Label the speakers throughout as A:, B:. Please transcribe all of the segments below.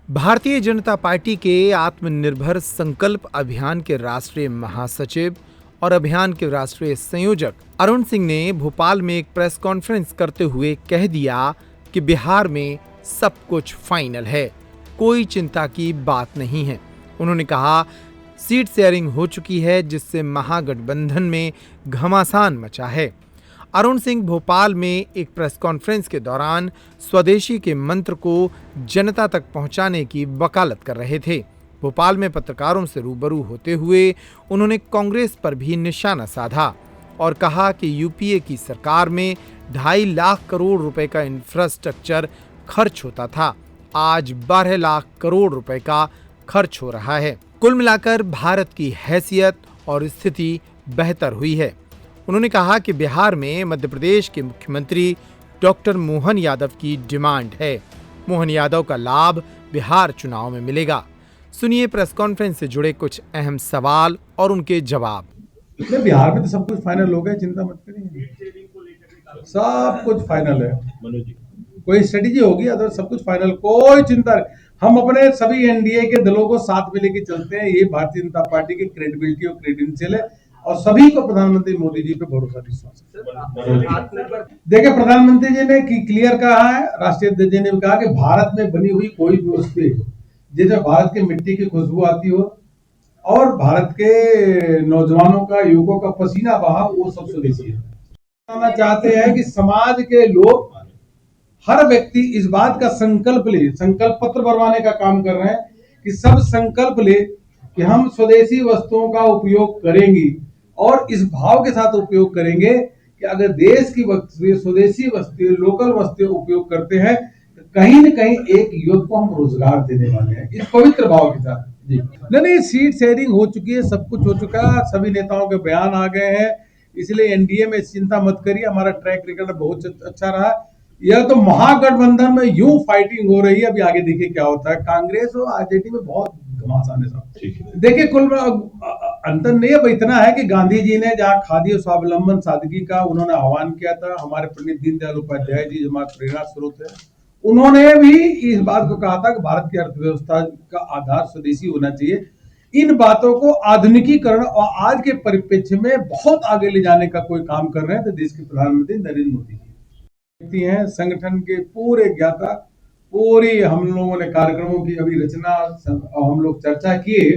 A: Bharatiya Janata party के आत्मनिर्भर संकल्प अभियान के राष्ट्रीय महासचिव और अभियान के राष्ट्रीय संयोजक अरुण सिंह ने भोपाल में एक प्रेस कॉन्फ्रेंस करते हुए कह दिया कि बिहार में सब कुछ फाइनल है, कोई चिंता की बात नहीं है। उन्होंने कहा, सीट शेयरिंग हो चुकी है, जिससे महागठबंधन में घमासान मचा है। अरुण सिंह भोपाल में एक प्रेस कॉन्फ्रेंस के दौरान स्वदेशी के मंत्र को जनता तक पहुंचाने की वकालत कर रहे थे। भोपाल में पत्रकारों से रूबरू होते हुए उन्होंने कांग्रेस पर भी निशाना साधा और कहा कि यूपीए की सरकार में 2.5 लाख करोड़ रुपए का इंफ्रास्ट्रक्चर खर्च होता था, आज 12 लाख करोड़ रुपए का खर्च हो रहा है। कुल मिलाकर भारत की हैसियत और स्थिति बेहतर हुई है। उन्होंने कहा कि बिहार में मध्य प्रदेश के मुख्यमंत्री डॉक्टर मोहन यादव की डिमांड है। मोहन यादव का लाभ बिहार चुनाव में मिलेगा। सुनिए प्रेस कॉन्फ्रेंस से जुड़े कुछ अहम सवाल और उनके जवाब।
B: बिहार में तो सब कुछ फाइनल हो गया, चिंता मत करिए, सब कुछ फाइनल है। कोई स्ट्रेटेजी होगी, अदर सब कुछ फाइनल, कोई चिंता नहीं। हम अपने सभी एनडीए के दलों को साथ में लेके चलते हैं। ये भारतीय जनता पार्टी की क्रेडिबिलिटी और क्रेडेंशियल है और सभी को प्रधानमंत्री मोदी जी पे भरोसा विश्वास है। देखिए, प्रधानमंत्री जी ने क्लियर कहा है, राष्ट्रीय अध्यक्ष जी ने भी कहा कि भारत में बनी हुई कोई भी वस्तु जिसमें भारत की मिट्टी की खुशबू आती हो और भारत के नौजवानों का, युवकों का पसीना बहा, वो सब स्वदेशी है। बताना चाहते हैं कि समाज के लोग, हर व्यक्ति इस बात का संकल्प ले, संकल्प पत्र भरवाने का काम कर रहे हैं कि सब संकल्प ले कि हम स्वदेशी वस्तुओं का उपयोग करेंगे और इस भाव के साथ उपयोग करेंगे कि अगर देश की स्वदेशी वस्तुएं, लोकल वस्तुएं उपयोग करते हैं तो कहीं न कहीं एक युग को हम रोजगार देने वाले हैं, इस पवित्र भाव के साथ। जी नहीं, सीट शेयरिंग हो चुकी है, सब कुछ हो चुका है, सभी नेताओं के बयान आ गए हैं, इसलिए एनडीए में चिंता मत करिए, हमारा ट्रैक रिकॉर्ड बहुत अच्छा रहा। यह तो महागठबंधन में यूं फाइटिंग हो रही है, अभी आगे देखिए क्या होता है। कांग्रेस और आरजेडी में बहुत घमासान है साहब। देखिए, कुल अंतर नहीं है, इतना है कि गांधी जी ने जहाँ खादी और स्वावलंबन सादगी का उन्होंने आह्वान किया था, हमारे पंडित दीनदयाल उपाध्याय जी जो हमारे प्रेरणा स्रोत है, उन्होंने भी इस बात को कहा था कि भारत की अर्थव्यवस्था का आधार स्वदेशी होना चाहिए। इन बातों को आधुनिकीकरण और आज के परिप्रेक्ष्य में बहुत आगे ले जाने का कोई काम कर रहे हैं तो देश के प्रधानमंत्री नरेंद्र मोदी जी हैं। संगठन के पूरे ज्ञाता, पूरी हम लोगों ने कार्यक्रमों की अभी रचना, हम लोग चर्चा किए,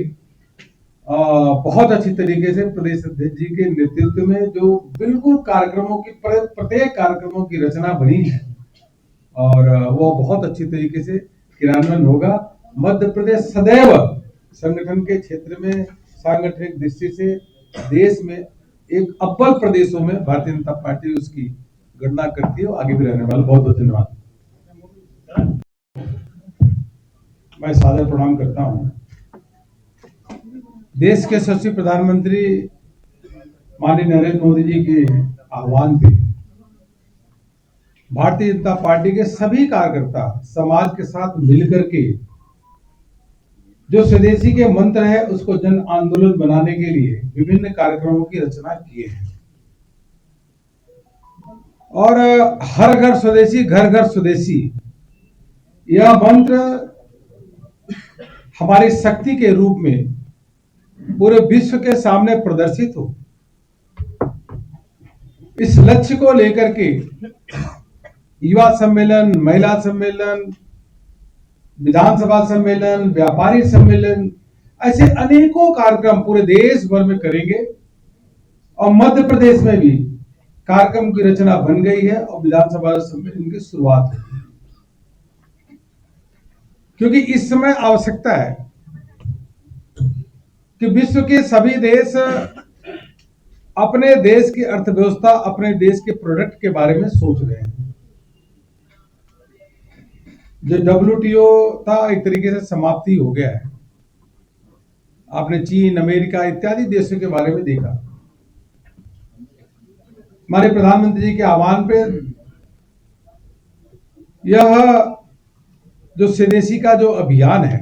B: बहुत अच्छी तरीके से प्रदेश अध्यक्ष जी के नेतृत्व में जो बिल्कुल कार्यक्रमों की, प्रत्येक कार्यक्रमों की रचना बनी है और वो बहुत अच्छी तरीके से क्रियान्वयन होगा। मध्य प्रदेश सदैव संगठन के क्षेत्र में, सांगठनिक दृष्टि से देश में एक अव्वल प्रदेशों में भारतीय जनता पार्टी उसकी गणना करती है और आगे भी रहने वाला। बहुत बहुत धन्यवाद। मैं सादर प्रणाम करता हूं देश के यशस्वी प्रधानमंत्री माननीय नरेंद्र मोदी जी के आह्वान पे भारतीय जनता पार्टी के सभी कार्यकर्ता समाज के साथ मिलकर के जो स्वदेशी के मंत्र है उसको जन आंदोलन बनाने के लिए विभिन्न कार्यक्रमों की रचना किए हैं और हर घर स्वदेशी, घर घर स्वदेशी, यह मंत्र हमारी शक्ति के रूप में पूरे विश्व के सामने प्रदर्शित हो। इस लक्ष्य को लेकर के युवा सम्मेलन, महिला सम्मेलन, विधानसभा सम्मेलन, व्यापारी सम्मेलन, ऐसे अनेकों कार्यक्रम पूरे देश भर में करेंगे और मध्य प्रदेश में भी कार्यक्रम की रचना बन गई है और विधानसभा सम्मेलन की शुरुआत है, क्योंकि इस समय आवश्यकता है कि विश्व के सभी देश अपने देश की अर्थव्यवस्था, अपने देश के प्रोडक्ट के बारे में सोच रहे हैं। जो WTO था एक तरीके से समाप्ति हो गया है। आपने चीन, अमेरिका इत्यादि देशों के बारे में देखा। हमारे प्रधानमंत्री जी के आह्वान पे यह जो स्वदेशी का जो अभियान है,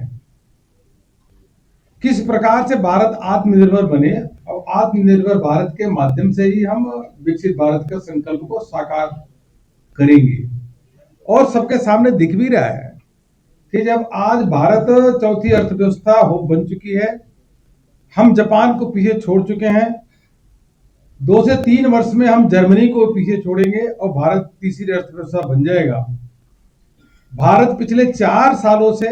B: किस प्रकार से भारत आत्मनिर्भर बने और आत्मनिर्भर भारत के माध्यम से ही हम विकसित भारत का संकल्प को साकार करेंगे और सबके सामने दिख भी रहा है कि जब आज भारत चौथी अर्थव्यवस्था हो बन चुकी है, हम जापान को पीछे छोड़ चुके हैं, 2 से 3 वर्ष में हम जर्मनी को पीछे छोड़ेंगे और भारत तीसरी अर्थव्यवस्था बन जाएगा। भारत पिछले 4 सालों से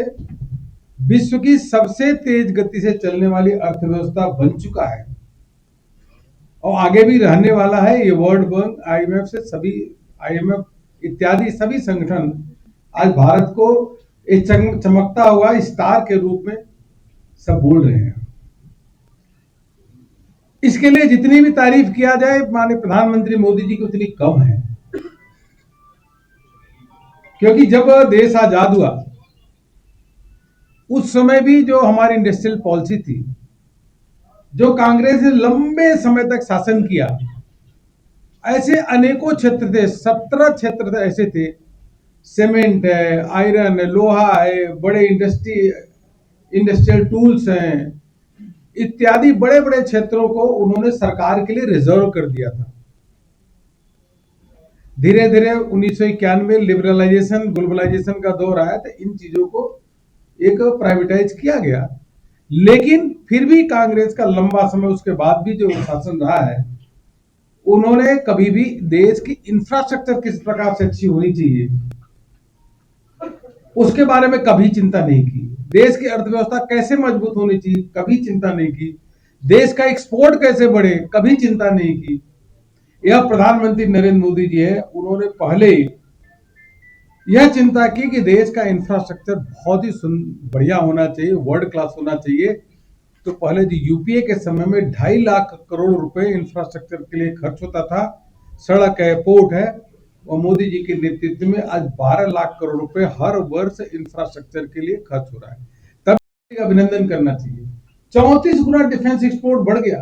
B: विश्व की सबसे तेज गति से चलने वाली अर्थव्यवस्था बन चुका है और आगे भी रहने वाला है। ये वर्ल्ड बैंक, आईएमएफ से सभी, आईएमएफ इत्यादि सभी संगठन आज भारत को एक चमकता हुआ स्टार के रूप में सब बोल रहे हैं। इसके लिए जितनी भी तारीफ किया जाए माननीय प्रधानमंत्री मोदी जी की उतनी कम है, क्योंकि जब देश आजाद हुआ उस समय भी जो हमारी इंडस्ट्रियल पॉलिसी थी, जो कांग्रेस ने लंबे समय तक शासन किया, ऐसे अनेकों क्षेत्र थे, 17 क्षेत्र ऐसे थे, सीमेंट है, आयरन है, लोहा है, बड़े इंडस्ट्रियल टूल्स हैं, इत्यादि बड़े बड़े क्षेत्रों को उन्होंने सरकार के लिए रिजर्व कर दिया था। धीरे धीरे 1991 लिबरलाइजेशन, ग्लोबलाइजेशन का दौर आया तो इन चीजों को एक प्राइवेटाइज किया गया, लेकिन फिर भी कांग्रेस का लंबा समय उसके बाद भी जो शासन रहा है, उन्होंने कभी भी देश की इंफ्रास्ट्रक्चर किस प्रकार से अच्छी होनी चाहिए उसके बारे में कभी चिंता नहीं की। देश की अर्थव्यवस्था कैसे मजबूत होनी चाहिए कभी चिंता नहीं की। देश का एक्सपोर्ट कैसे बढ़े कभी चिंता नहीं की। यह प्रधानमंत्री नरेंद्र मोदी जी है, उन्होंने पहले यह चिंता की कि देश का इंफ्रास्ट्रक्चर बहुत ही बढ़िया होना चाहिए, वर्ल्ड क्लास होना चाहिए। तो पहले जो यूपीए के समय में 2.5 लाख करोड़ रुपए इंफ्रास्ट्रक्चर के लिए खर्च होता था, सड़क है, पोर्ट है, और मोदी जी के नेतृत्व में आज 12 लाख करोड़ रुपए हर वर्ष इंफ्रास्ट्रक्चर के लिए खर्च हो रहा है। तब अभिनंदन करना चाहिए। 34 गुना डिफेंस एक्सपोर्ट बढ़ गया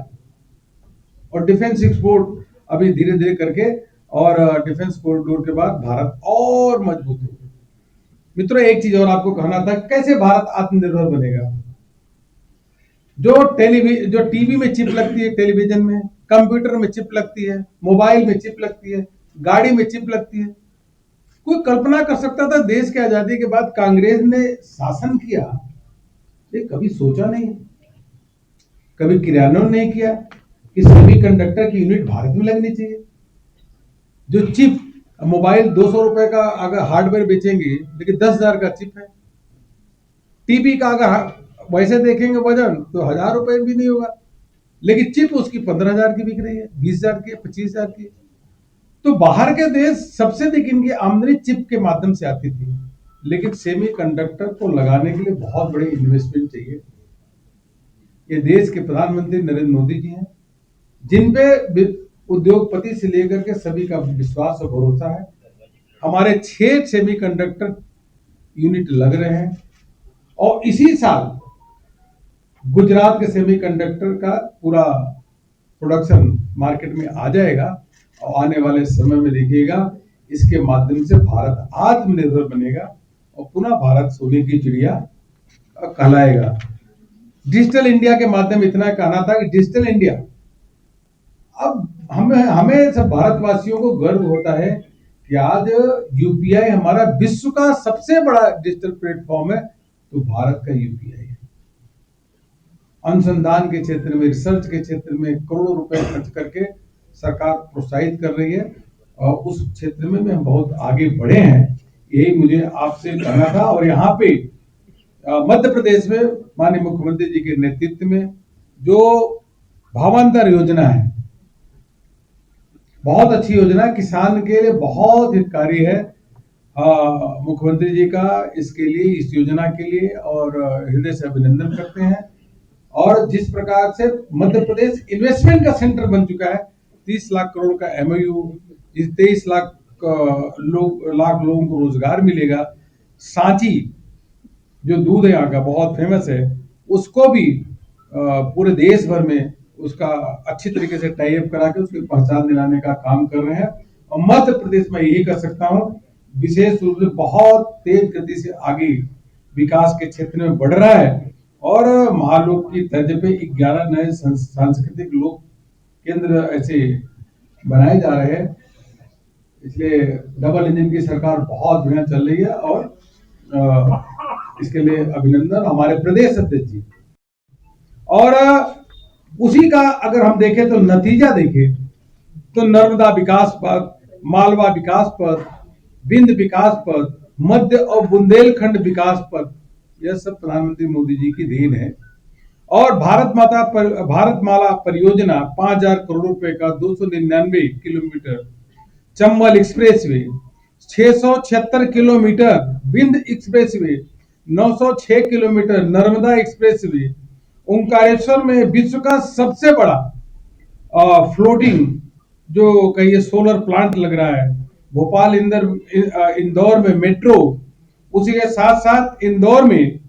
B: और डिफेंस एक्सपोर्ट अभी धीरे धीरे करके और डिफेंस कॉरिडोर के बाद भारत और मजबूत होगा। मित्रों, एक चीज और आपको कहना था, कैसे भारत आत्मनिर्भर बनेगा। जो टीवी में चिप लगती है, टेलीविजन में, कंप्यूटर में चिप लगती है, मोबाइल में चिप लगती है, गाड़ी में चिप लगती है। कोई कल्पना कर सकता था देश की आजादी के बाद कांग्रेस ने शासन किया, ये कभी सोचा नहीं, कभी क्रियान्वयन नहीं किया कि सेमीकंडक्टर की यूनिट भारत में लगनी चाहिए। जो चिप, मोबाइल 200 रुपए का अगर हार्डवेयर बेचेंगे लेकिन 10,000 का चिप है। टीवी का अगर वैसे देखेंगे वजन तो 1,000 रुपए भी नहीं होगा, लेकिन चिप उसकी 15,000 की बिक रही है, 20,000 की, 25,000 की। तो बाहर के देश सबसे अधिक इनकी आमदनी चिप के माध्यम से आती थी, लेकिन सेमीकंडक्टर को लगाने के लिए बहुत बड़े इन्वेस्टमेंट चाहिए। ये देश के प्रधानमंत्री नरेंद्र मोदी जी हैं, जिन पे उद्योगपति से लेकर के सभी का विश्वास और भरोसा है। हमारे 6 सेमीकंडक्टर यूनिट लग रहे हैं और इसी साल गुजरात के सेमीकंडक्टर का पूरा प्रोडक्शन मार्केट में आ जाएगा और आने वाले समय में देखिएगा इसके माध्यम से भारत आत्मनिर्भर बनेगा और पुनः भारत सोने की चिड़िया कहलाएगा। डिजिटल इंडिया के माध्यम इतना कहना था कि डिजिटल इंडिया, अब हमें सब भारतवासियों को गर्व होता है कि आज यूपीआई हमारा विश्व का सबसे बड़ा डिजिटल प्लेटफॉर्म है, तो भारत का यूपीआई है। अनुसंधान के क्षेत्र में, रिसर्च के क्षेत्र में करोड़ों रुपए खर्च करके सरकार प्रोत्साहित कर रही है और उस क्षेत्र में हम बहुत आगे बढ़े हैं, यही मुझे आपसे कहना था। और यहाँ पे मध्य प्रदेश में माननीय मुख्यमंत्री जी के नेतृत्व में जो भावांतर योजना है, बहुत अच्छी योजना, किसान के लिए बहुत हितकारी है। मुख्यमंत्री जी का इसके लिए, इस योजना के लिए और हृदय से अभिनंदन करते हैं। और जिस प्रकार से मध्य प्रदेश इन्वेस्टमेंट का सेंटर बन चुका है, 30 लाख करोड़ का एमओयू, 23 लाख लोगों को रोजगार मिलेगा। सांची जो दूध है यहाँ का बहुत फेमस है, उसको भी पूरे देश भर में उसका अच्छी तरीके से टाई अप करा के उसकी पहचान दिलाने का काम कर रहे हैं। और मध्य प्रदेश में यही कर सकता हूँ, विशेष रूप से बहुत तेज गति से आगे विकास के क्षेत्र में बढ़ रहा है और महालोक की तर्ज पे 11 नए सांस्कृतिक लोक केंद्र ऐसे बनाए जा रहे हैं। इसलिए डबल इंजन की सरकार बहुत बढ़िया चल रही है और इसके लिए अभिनंदन हमारे प्रदेश अध्यक्ष जी। और उसी का अगर हम देखें तो नतीजा देखें तो नर्मदा विकास पथ, मालवा विकास पथ, विंध्य विकास पथ, मध्य और बुंदेलखंड विकास पथ, यह सब प्रधानमंत्री मोदी जी की देन है। और भारत माला परियोजना 5,000 करोड़ रुपए का 299 kilometre Chambal expressway, 676 kilometre Vindhya expressway, 906 kilometre Narmada expressway, Omkareshwar में विश्व का सबसे बड़ा फ्लोटिंग जो कहिए सोलर प्लांट लग रहा है, भोपाल इंदौर में मेट्रो, उसी के साथ साथ इंदौर में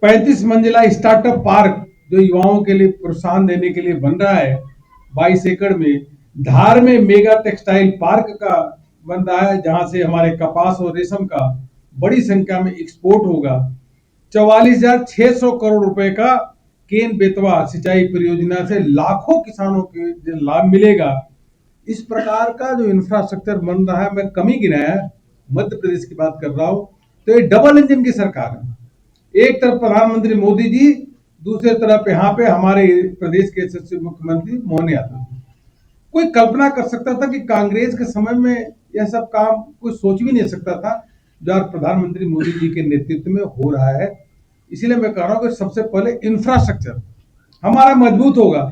B: 35 मंजिला स्टार्टअप पार्क जो युवाओं के लिए प्रोत्साहन देने के लिए बन रहा है 22 एकड़ में। धार में मेगा टेक्सटाइल पार्क का बन रहा है जहां से हमारे कपास और रेशम का बड़ी संख्या में एक्सपोर्ट होगा। 44,600 करोड़ रुपए का केन बेतवा सिंचाई परियोजना से लाखों किसानों को लाभ मिलेगा। इस प्रकार का जो इंफ्रास्ट्रक्चर बन रहा है, मैं कमी गिनाया मध्य प्रदेश की बात कर रहा हूं, तो ये डबल इंजन की सरकार है। एक तरफ प्रधानमंत्री मोदी जी, दूसरे तरफ यहाँ पे हमारे प्रदेश के यशस्वी मुख्यमंत्री मोहन यादव। कोई कल्पना कर सकता था कि कांग्रेस के समय में यह सब काम कोई सोच भी नहीं सकता था जो आज प्रधानमंत्री मोदी जी के नेतृत्व में हो रहा है। इसीलिए मैं कह रहा हूं कि सबसे पहले इंफ्रास्ट्रक्चर हमारा मजबूत होगा,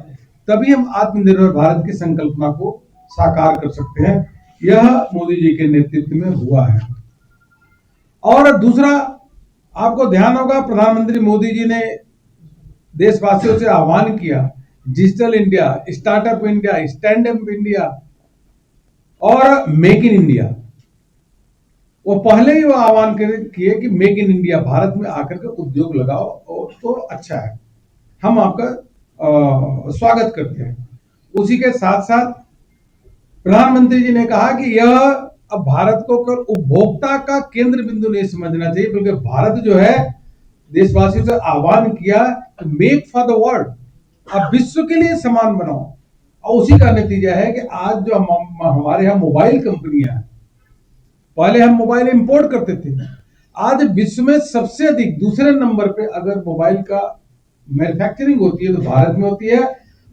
B: तभी हम आत्मनिर्भर भारत की संकल्पना को साकार कर सकते हैं। यह मोदी जी के नेतृत्व में हुआ है। और दूसरा, आपको ध्यान होगा प्रधानमंत्री मोदी जी ने देशवासियों से आह्वान किया, digital India, startup India, stand up India और मेक इन इंडिया। वो पहले ही वो आह्वान किए कि मेक इन इंडिया, भारत में आकर के उद्योग लगाओ और तो अच्छा है, हम आपका स्वागत करते हैं। उसी के साथ साथ प्रधानमंत्री जी ने कहा कि यह अब भारत को केवल उपभोक्ता का केंद्र बिंदु नहीं समझना चाहिए, बल्कि भारत जो है देशवासियों से आह्वान किया मेक फॉर द वर्ल्ड, अब विश्व के लिए सामान बनाओ। और उसी का नतीजा है कि आज जो हमारे यहाँ मोबाइल कंपनियां हैं, पहले हम मोबाइल इंपोर्ट करते थे, आज विश्व में सबसे अधिक दूसरे नंबर पे अगर मोबाइल का मैन्युफैक्चरिंग होती है तो भारत में होती है,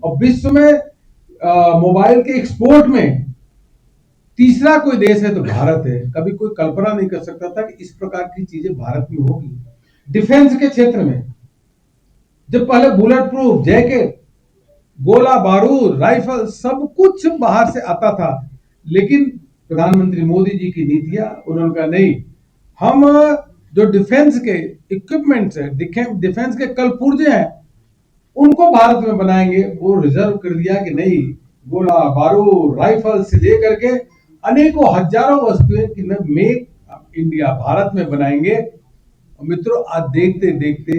B: और विश्व में मोबाइल के एक्सपोर्ट में तीसरा कोई देश है तो भारत है। कभी कोई कल्पना नहीं कर सकता था कि इस प्रकार की चीजें भारत में होगी। डिफेंस के क्षेत्र में जब पहले बुलेट प्रूफ जैकेट, गोला बारूद, राइफल सब कुछ बाहर से आता था, लेकिन प्रधानमंत्री मोदी जी की नीतियां, उन्होंने कहा नहीं, हम जो डिफेंस के इक्विपमेंट्स है, डिफेंस के कल पुर्जे हैं, उनको भारत में बनाएंगे। वो रिजर्व कर दिया कि नहीं, गोला बारूद, राइफल से लेकर के अनेकों हजारों वस्तुएं कि मेक इंडिया, भारत में बनाएंगे। मित्रों, आज देखते देखते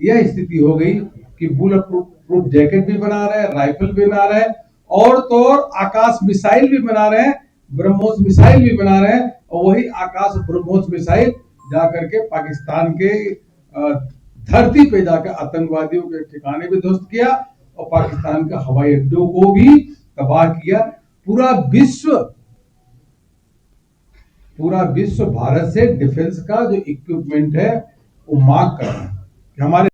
B: यह स्थिति हो गई कि बुलेट प्रूफ जैकेट भी बना रहे हैं, राइफल भी बना रहे हैं, और तो और आकाश मिसाइल भी बना रहे हैं, ब्रह्मोस मिसाइल भी बना रहे हैं। और वही आकाश ब्रह्मोस मिसाइल जाकर के पाकिस्तान के धरती पे जाकर आतंकवादियों के ठिकाने भी ध्वस्त किया और पाकिस्तान के हवाई अड्डों को भी तबाह किया। पूरा विश्व भारत से डिफेंस का जो इक्विपमेंट है वो मांग कर रहा है कि हमारे